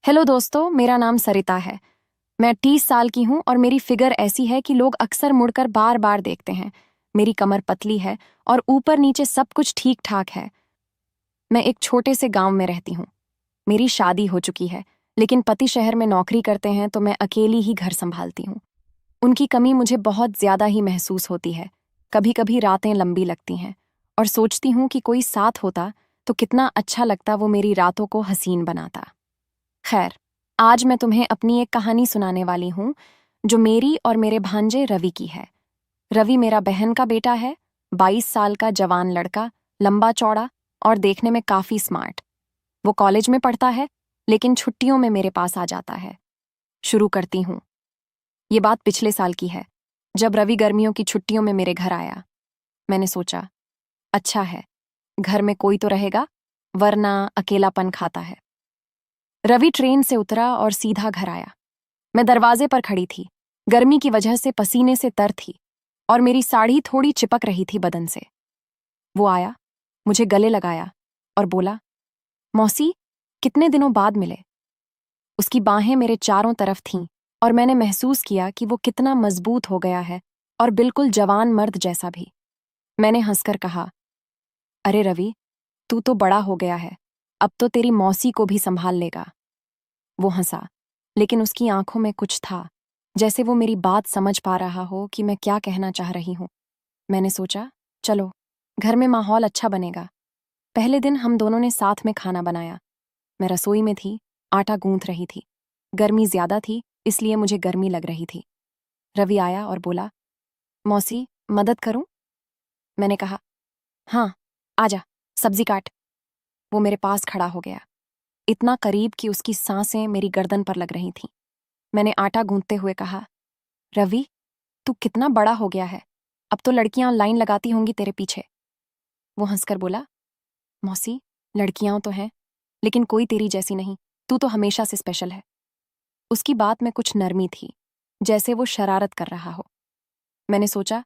Hello दोस्तों, मेरा नाम सरिता है। मैं 30 साल की हूँ और मेरी फिगर ऐसी है कि लोग अक्सर मुड़कर बार बार देखते हैं। मेरी कमर पतली है और ऊपर नीचे सब कुछ ठीक ठाक है। मैं एक छोटे से गांव में रहती हूँ। मेरी शादी हो चुकी है, लेकिन पति शहर में नौकरी करते हैं तो मैं अकेली ही घर संभालती हूँ। उनकी कमी मुझे बहुत ज्यादा ही महसूस होती है। कभी कभी रातें लंबी लगती हैं और सोचती हूँ कि कोई साथ होता तो कितना अच्छा लगता, वो मेरी रातों को हसीन बनाता। खैर, आज मैं तुम्हें अपनी एक कहानी सुनाने वाली हूं जो मेरी और मेरे भांजे रवि की है। रवि मेरा बहन का बेटा है, 22 साल का जवान लड़का, लंबा चौड़ा और देखने में काफी स्मार्ट। वो कॉलेज में पढ़ता है, लेकिन छुट्टियों में मेरे पास आ जाता है। शुरू करती हूँ। ये बात पिछले साल की है, जब रवि गर्मियों की छुट्टियों में मेरे घर आया। मैंने सोचा, अच्छा है, घर में कोई तो रहेगा, वरना अकेलापन खाता है। रवि ट्रेन से उतरा और सीधा घर आया। मैं दरवाजे पर खड़ी थी, गर्मी की वजह से पसीने से तर थी और मेरी साड़ी थोड़ी चिपक रही थी बदन से। वो आया, मुझे गले लगाया और बोला, मौसी, कितने दिनों बाद मिले। उसकी बाहें मेरे चारों तरफ थीं और मैंने महसूस किया कि वो कितना मजबूत हो गया है और बिल्कुल जवान मर्द जैसा भी। मैंने हंसकर कहा, अरे रवि, तू तो बड़ा हो गया है, अब तो तेरी मौसी को भी संभाल लेगा। वो हंसा, लेकिन उसकी आंखों में कुछ था, जैसे वो मेरी बात समझ पा रहा हो कि मैं क्या कहना चाह रही हूं। मैंने सोचा, चलो, घर में माहौल अच्छा बनेगा। पहले दिन हम दोनों ने साथ में खाना बनाया। मैं रसोई में थी, आटा गूंथ रही थी। गर्मी ज्यादा थी, इसलिए मुझे गर्मी लग रही थी। रवि आया और बोला, मौसी, मदद करूं? मैंने कहा, हाँ, आजा, सब्जी काट। वो मेरे पास खड़ा हो गया, इतना करीब कि उसकी सांसें मेरी गर्दन पर लग रही थीं। मैंने आटा गूंथते हुए कहा, रवि, तू कितना बड़ा हो गया है, अब तो लड़कियां लाइन लगाती होंगी तेरे पीछे। वो हंसकर बोला, मौसी, लड़कियां तो हैं, लेकिन कोई तेरी जैसी नहीं, तू तो हमेशा से स्पेशल है। उसकी बात में कुछ नरमी थी, जैसे वो शरारत कर रहा हो। मैंने सोचा,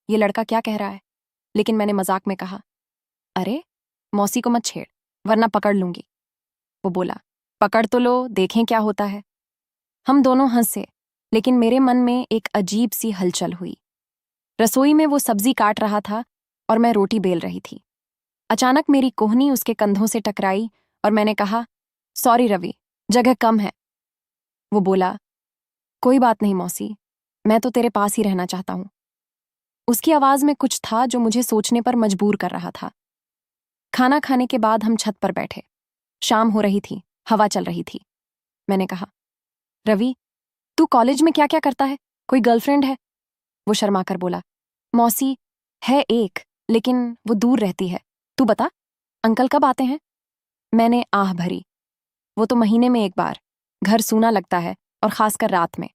ये लड़का क्या कह रहा है, लेकिन मैंने मजाक में कहा, अरे, मौसी को मत छेड़, वरना पकड़ लूंगी। वो बोला, पकड़ तो लो, देखें क्या होता है। हम दोनों हंसे, लेकिन मेरे मन में एक अजीब सी हलचल हुई। रसोई में वो सब्जी काट रहा था और मैं रोटी बेल रही थी। अचानक मेरी कोहनी उसके कंधों से टकराई और मैंने कहा, सॉरी रवि, जगह कम है। वो बोला, कोई बात नहीं मौसी, मैं तो तेरे पास ही रहना चाहता हूं। उसकी आवाज में कुछ था जो मुझे सोचने पर मजबूर कर रहा था। खाना खाने के बाद हम छत पर बैठे। शाम हो रही थी, हवा चल रही थी। मैंने कहा, रवि, तू कॉलेज में क्या क्या करता है, कोई गर्लफ्रेंड है? वो शर्माकर बोला, मौसी, है एक, लेकिन वो दूर रहती है। तू बता, अंकल कब आते हैं? मैंने आह भरी, वो तो महीने में एक बार। घर सूना लगता है, और खासकर रात में।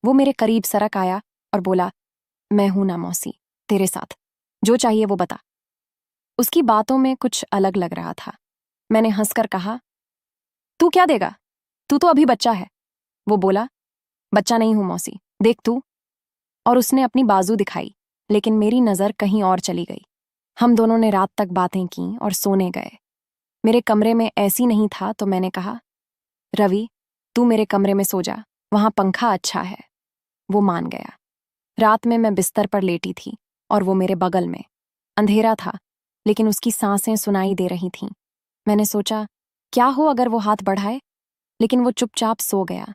वो मेरे करीब सरक आया और बोला, मैं हूं ना मौसी, तेरे साथ, जो चाहिए वो बता। उसकी बातों में कुछ अलग लग रहा था। मैंने हंसकर कहा, तू क्या देगा, तू तो अभी बच्चा है। वो बोला, बच्चा नहीं हूं मौसी, देख तू। और उसने अपनी बाजू दिखाई, लेकिन मेरी नजर कहीं और चली गई। हम दोनों ने रात तक बातें की और सोने गए। मेरे कमरे में ऐसी नहीं था तो मैंने कहा, रवि, तू मेरे कमरे में सो जा, वहां पंखा अच्छा है। वो मान गया। रात में मैं बिस्तर पर लेटी थी और वो मेरे बगल में। अंधेरा था, लेकिन उसकी सांसें सुनाई दे रही थीं। मैंने सोचा, क्या हो अगर वो हाथ बढ़ाए, लेकिन वो चुपचाप सो गया।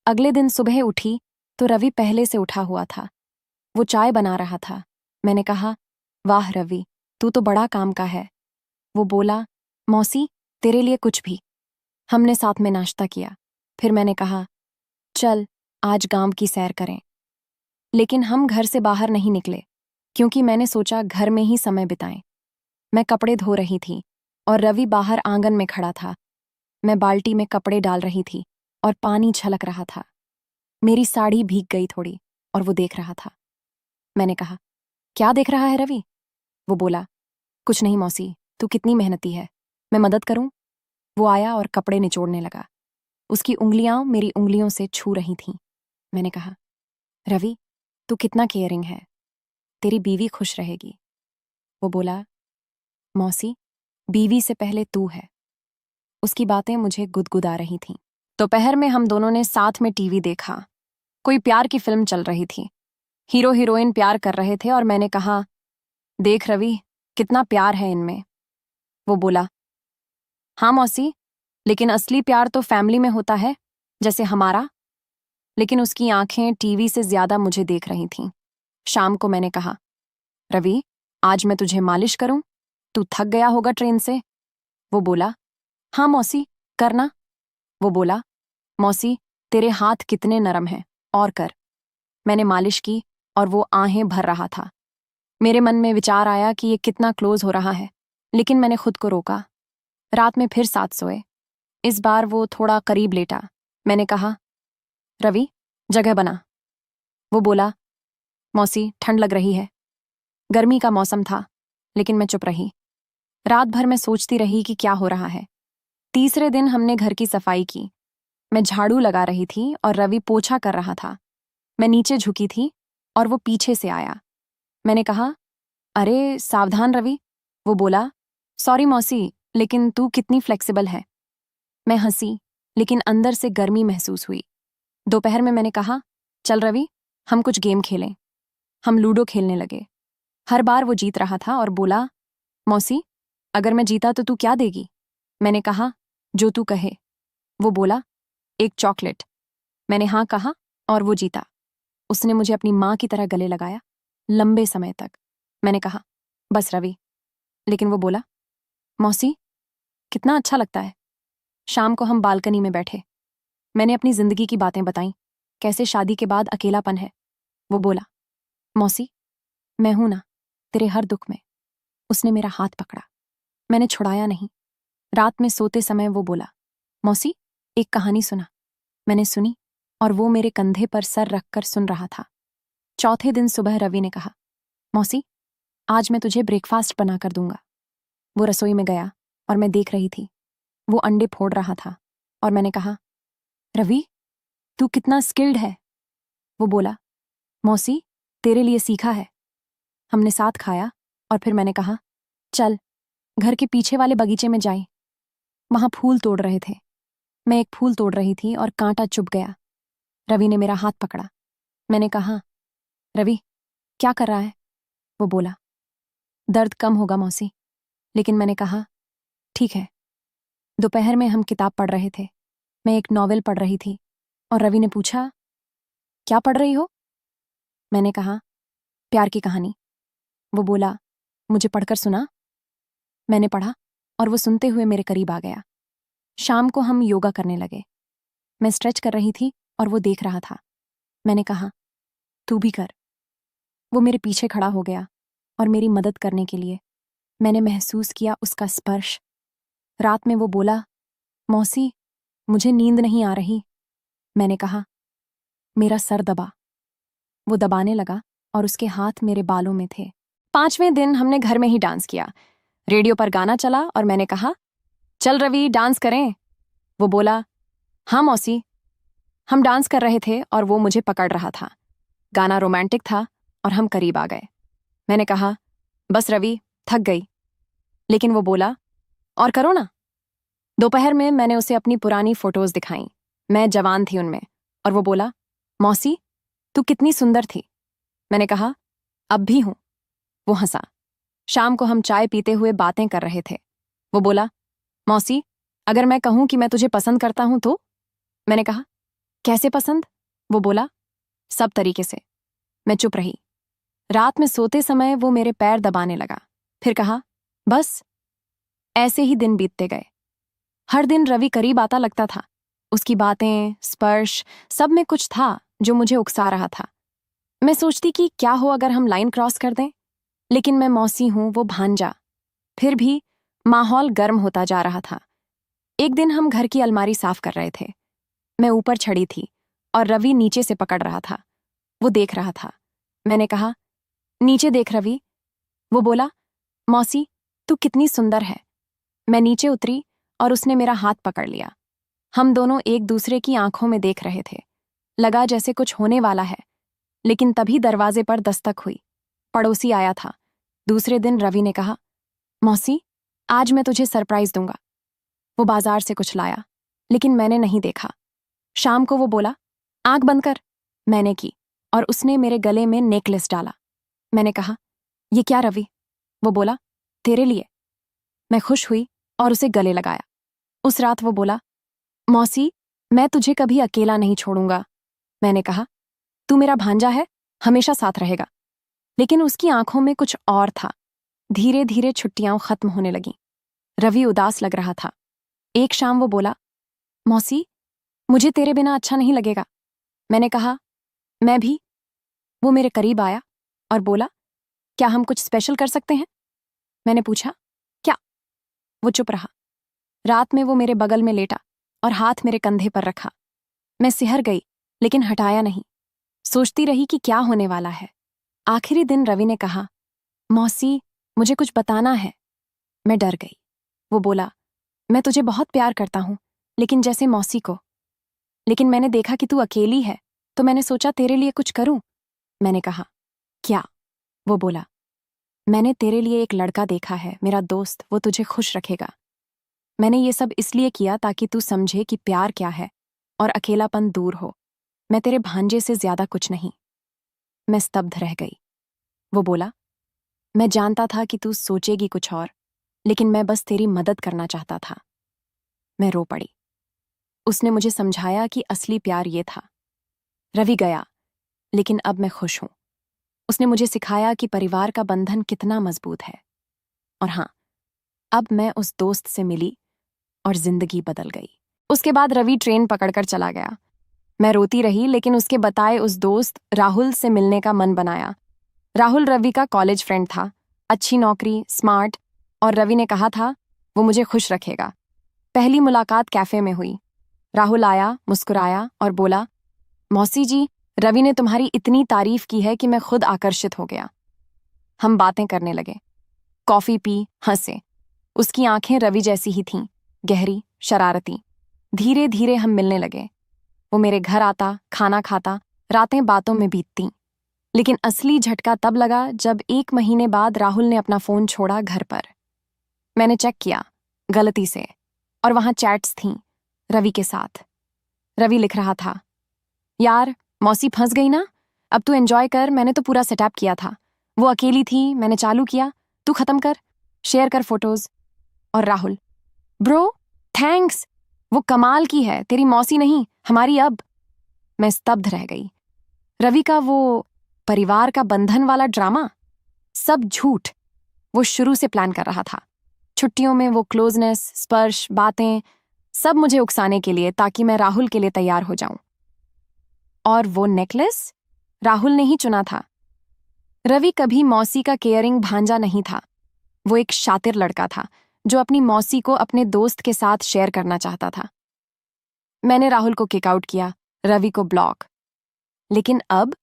अगले दिन सुबह उठी तो रवि पहले से उठा हुआ था। वो चाय बना रहा था। मैंने कहा, वाह रवि, तू तो बड़ा काम का है। वो बोला, मौसी, तेरे लिए कुछ भी। हमने साथ में नाश्ता किया। फिर मैंने कहा, चल, आज गांव की सैर करें। लेकिन हम घर से बाहर नहीं निकले, क्योंकि मैंने सोचा घर में ही समय बिताएं। मैं कपड़े धो रही थी और रवि बाहर आंगन में खड़ा था। मैं बाल्टी में कपड़े डाल रही थी और पानी छलक रहा था। मेरी साड़ी भीग गई थोड़ी और वो देख रहा था। मैंने कहा, क्या देख रहा है रवि? वो बोला, कुछ नहीं मौसी, तू कितनी मेहनती है, मैं मदद करूं? वो आया और कपड़े निचोड़ने लगा। उसकी उंगलियां मेरी उंगलियों से छू रही थीं। मैंने कहा, रवि, तू कितना केयरिंग है, तेरी बीवी खुश रहेगी। वो बोला, मौसी, बीवी से पहले तू है। उसकी बातें मुझे गुदगुदा रही थीं। दोपहर में हम दोनों ने साथ में टीवी देखा। कोई प्यार की फिल्म चल रही थी। हीरो हीरोइन प्यार कर रहे थे और मैंने कहा, देख रवि, कितना प्यार है इनमें। वो बोला, हाँ मौसी, लेकिन असली प्यार तो फैमिली में होता है, जैसे हमारा। लेकिन उसकी आंखें टीवी से ज्यादा मुझे देख रही थीं। शाम को मैंने कहा, रवि, आज मैं तुझे मालिश करूं? तू थक गया होगा ट्रेन से। वो बोला, हाँ मौसी, करना। वो बोला, मौसी, तेरे हाथ कितने नरम हैं, और कर। मैंने मालिश की और वो आहें भर रहा था। मेरे मन में विचार आया कि ये कितना क्लोज हो रहा है, लेकिन मैंने खुद को रोका। रात में फिर साथ सोए। इस बार वो थोड़ा करीब लेटा। मैंने कहा, रवि, जगह बना। वो बोला, मौसी, ठंड लग रही है। गर्मी का मौसम था, लेकिन मैं चुप रही। रात भर मैं सोचती रही कि क्या हो रहा है। तीसरे दिन हमने घर की सफाई की। मैं झाड़ू लगा रही थी और रवि पोछा कर रहा था। मैं नीचे झुकी थी और वो पीछे से आया। मैंने कहा, अरे सावधान रवि। वो बोला, सॉरी मौसी, लेकिन तू कितनी फ्लेक्सिबल है। मैं हंसी, लेकिन अंदर से गर्मी महसूस हुई। दोपहर में मैंने कहा, चल रवि, हम कुछ गेम खेलें। हम लूडो खेलने लगे। हर बार वो जीत रहा था और बोला, मौसी, अगर मैं जीता तो तू क्या देगी? मैंने कहा, जो तू कहे। वो बोला, एक चॉकलेट। मैंने हाँ कहा और वो जीता। उसने मुझे अपनी माँ की तरह गले लगाया, लंबे समय तक। मैंने कहा, बस रवि। लेकिन वो बोला, मौसी, कितना अच्छा लगता है। शाम को हम बालकनी में बैठे। मैंने अपनी जिंदगी की बातें बताईं, कैसे शादी के बाद अकेलापन है। वो बोला, मौसी, मैं हूं ना, तेरे हर दुख में। उसने मेरा हाथ पकड़ा। मैंने छुड़ाया नहीं। रात में सोते समय वो बोला, मौसी, एक कहानी सुना। मैंने सुनी और वो मेरे कंधे पर सर रखकर सुन रहा था। चौथे दिन सुबह रवि ने कहा, मौसी, आज मैं तुझे ब्रेकफास्ट बना कर दूंगा। वो रसोई में गया और मैं देख रही थी। वो अंडे फोड़ रहा था और मैंने कहा, रवि, तू कितना स्किल्ड है। वो बोला, मौसी, तेरे लिए सीखा है। हमने साथ खाया और फिर मैंने कहा, चल घर के पीछे वाले बगीचे में जाएं। वहां फूल तोड़ रहे थे। मैं एक फूल तोड़ रही थी और कांटा चुभ गया। रवि ने मेरा हाथ पकड़ा। मैंने कहा, रवि, क्या कर रहा है? वो बोला, दर्द कम होगा मौसी। लेकिन मैंने कहा, ठीक है। दोपहर में हम किताब पढ़ रहे थे। मैं एक नॉवेल पढ़ रही थी और रवि ने पूछा, क्या पढ़ रही हो? मैंने कहा, प्यार की कहानी। वो बोला, मुझे पढ़कर सुना। मैंने पढ़ा और वो सुनते हुए मेरे करीब आ गया। शाम को हम योगा करने लगे। मैं स्ट्रेच कर रही थी और वो देख रहा था। मैंने कहा, तू भी कर। वो मेरे पीछे खड़ा हो गया और मेरी मदद करने के लिए। मैंने महसूस किया उसका स्पर्श। रात में वो बोला, मौसी, मुझे नींद नहीं आ रही। मैंने कहा, मेरा सर दबा। वो दबाने लगा और उसके हाथ मेरे बालों में थे। 5वें दिन हमने घर में ही डांस किया। रेडियो पर गाना चला और मैंने कहा, चल रवि, डांस करें। वो बोला, हाँ मौसी। हम डांस कर रहे थे और वो मुझे पकड़ रहा था। गाना रोमांटिक था और हम करीब आ गए। मैंने कहा, बस रवि, थक गई। लेकिन वो बोला, और करो ना। दोपहर में मैंने उसे अपनी पुरानी फोटोज दिखाईं। मैं जवान थी उनमें। और वो बोला, मौसी, तू कितनी सुंदर थी। मैंने कहा, अब भी हूं। वो हंसा। शाम को हम चाय पीते हुए बातें कर रहे थे। वो बोला, मौसी, अगर मैं कहूं कि मैं तुझे पसंद करता हूं तो? मैंने कहा, कैसे पसंद? वो बोला, सब तरीके से। मैं चुप रही। रात में सोते समय वो मेरे पैर दबाने लगा। फिर कहा, बस। ऐसे ही दिन बीतते गए। हर दिन रवि करीब आता लगता था। उसकी बातें, स्पर्श, सब में कुछ था जो मुझे उकसा रहा था। मैं सोचती कि क्या हो अगर हम लाइन क्रॉस कर दें। लेकिन मैं मौसी हूं, वो भांजा। फिर भी माहौल गर्म होता जा रहा था। एक दिन हम घर की अलमारी साफ कर रहे थे। मैं ऊपर चढ़ी थी और रवि नीचे से पकड़ रहा था। वो देख रहा था। मैंने कहा, नीचे देख रवि। वो बोला, मौसी, तू कितनी सुंदर है। मैं नीचे उतरी और उसने मेरा हाथ पकड़ लिया। हम दोनों एक दूसरे की आंखों में देख रहे थे। लगा जैसे कुछ होने वाला है। लेकिन तभी दरवाजे पर दस्तक हुई। पड़ोसी आया था। दूसरे दिन रवि ने कहा, मौसी, आज मैं तुझे सरप्राइज दूंगा। वो बाजार से कुछ लाया, लेकिन मैंने नहीं देखा। शाम को वो बोला, आंख बंद कर। मैंने की और उसने मेरे गले में नेकलेस डाला। मैंने कहा, ये क्या रवि? वो बोला, तेरे लिए। मैं खुश हुई और उसे गले लगाया। उस रात वो बोला, मौसी, मैं तुझे कभी अकेला नहीं छोड़ूंगा। मैंने कहा, तू मेरा भांजा है, हमेशा साथ रहेगा। लेकिन उसकी आंखों में कुछ और था। धीरे धीरे छुट्टियां खत्म होने लगीं। रवि उदास लग रहा था। एक शाम वो बोला, मौसी, मुझे तेरे बिना अच्छा नहीं लगेगा। मैंने कहा, मैं भी। वो मेरे करीब आया और बोला, क्या हम कुछ स्पेशल कर सकते हैं? मैंने पूछा, क्या? वो चुप रहा। रात में वो मेरे बगल में लेटा और हाथ मेरे कंधे पर रखा। मैं सिहर गई, लेकिन हटाया नहीं। सोचती रही कि क्या होने वाला है। आखिरी दिन रवि ने कहा, मौसी, मुझे कुछ बताना है। मैं डर गई। वो बोला, मैं तुझे बहुत प्यार करता हूं, लेकिन जैसे मौसी को। लेकिन मैंने देखा कि तू अकेली है, तो मैंने सोचा तेरे लिए कुछ करूं। मैंने कहा, क्या? वो बोला, मैंने तेरे लिए एक लड़का देखा है, मेरा दोस्त, वो तुझे खुश रखेगा। मैंने ये सब इसलिए किया ताकि तू समझे कि प्यार क्या है और अकेलापन दूर हो। मैं तेरे भांजे से ज्यादा कुछ नहीं। मैं स्तब्ध रह गई। वो बोला, मैं जानता था कि तू सोचेगी कुछ और, लेकिन मैं बस तेरी मदद करना चाहता था। मैं रो पड़ी। उसने मुझे समझाया कि असली प्यार ये था। रवि गया, लेकिन अब मैं खुश हूं। उसने मुझे सिखाया कि परिवार का बंधन कितना मजबूत है। और हाँ, अब मैं उस दोस्त से मिली और जिंदगी बदल गई। उसके बाद रवि ट्रेन पकड़कर चला गया। मैं रोती रही, लेकिन उसके बताए उस दोस्त राहुल से मिलने का मन बनाया। राहुल रवि का कॉलेज फ्रेंड था, अच्छी नौकरी, स्मार्ट, और रवि ने कहा था वो मुझे खुश रखेगा। पहली मुलाकात कैफे में हुई। राहुल आया, मुस्कुराया और बोला, मौसी जी, रवि ने तुम्हारी इतनी तारीफ की है कि मैं खुद आकर्षित हो गया। हम बातें करने लगे, कॉफी पी, हंसे। उसकी आंखें रवि जैसी ही थीं, गहरी, शरारती। धीरे धीरे हम मिलने लगे। वो मेरे घर आता, खाना खाता, रातें बातों में बीततीं। लेकिन असली झटका तब लगा जब 1 महीने बाद राहुल ने अपना फोन छोड़ा घर पर। मैंने चेक किया, गलती से, और वहां चैट्स थीं रवि के साथ। रवि लिख रहा था, यार, मौसी फंस गई ना, अब तू एंजॉय कर, मैंने तो पूरा सेटअप किया था। वो अकेली थी, मैंने चालू किया, तू खत्म कर, शेयर कर फोटोज। और राहुल, ब्रो, थैंक्स, वो कमाल की है, तेरी मौसी नहीं, हमारी अब। मैं स्तब्ध रह गई। रवि का वो परिवार का बंधन वाला ड्रामा, सब झूठ। वो शुरू से प्लान कर रहा था। छुट्टियों में वो क्लोजनेस, स्पर्श, बातें, सब मुझे उकसाने के लिए, ताकि मैं राहुल के लिए तैयार हो जाऊं। और वो नेकलेस राहुल ने ही चुना था। रवि कभी मौसी का केयरिंग भांजा नहीं था। वो एक शातिर लड़का था जो अपनी मौसी को अपने दोस्त के साथ शेयर करना चाहता था। मैंने राहुल को किक आउट किया, रवि को ब्लॉक। लेकिन अब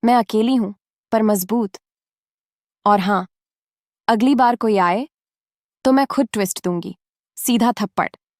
मैं अकेली हूं, पर मजबूत। और हाँ, अगली बार कोई आए तो मैं खुद ट्विस्ट दूंगी, सीधा थप्पड़।